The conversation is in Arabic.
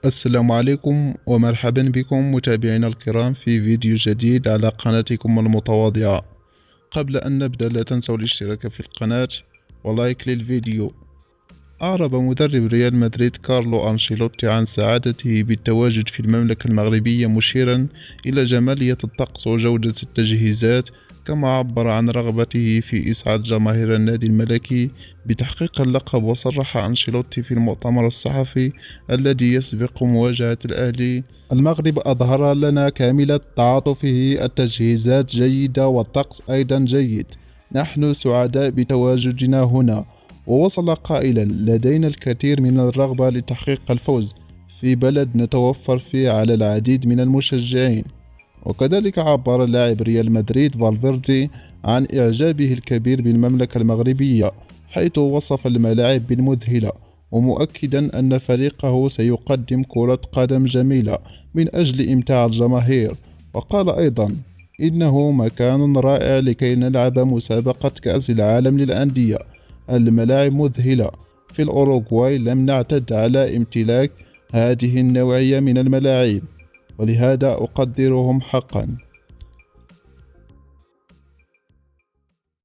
السلام عليكم ومرحبا بكم متابعينا الكرام في فيديو جديد على قناتكم المتواضعة. قبل أن نبدأ لا تنسوا الاشتراك في القناة ولايك للفيديو. أعرب مدرب ريال مدريد كارلو أنشيلوتي عن سعادته بالتواجد في المملكة المغربية، مشيرا إلى جمالية الطقس وجودة التجهيزات، كما عبر عن رغبته في إسعاد جماهير النادي الملكي بتحقيق اللقب. وصرح أنشيلوتي في المؤتمر الصحفي الذي يسبق مواجهة الأهلي: المغرب أظهر لنا كامل تعاطفه، التجهيزات جيدة والطقس أيضا جيد، نحن سعداء بتواجدنا هنا. ووصل قائلا: لدينا الكثير من الرغبة لتحقيق الفوز في بلد نتوفر فيه على العديد من المشجعين. وكذلك عبر لاعب ريال مدريد فالفيردي عن إعجابه الكبير بالمملكة المغربية، حيث وصف الملاعب بالمذهلة، ومؤكدا أن فريقه سيقدم كرة قدم جميلة من أجل إمتاع الجماهير. وقال أيضا: إنه مكان رائع لكي نلعب مسابقة كأس العالم للأندية، الملاعب مذهلة. في الأوروغواي لم نعتد على امتلاك هذه النوعية من الملاعب، ولهذا أقدرهم حقا.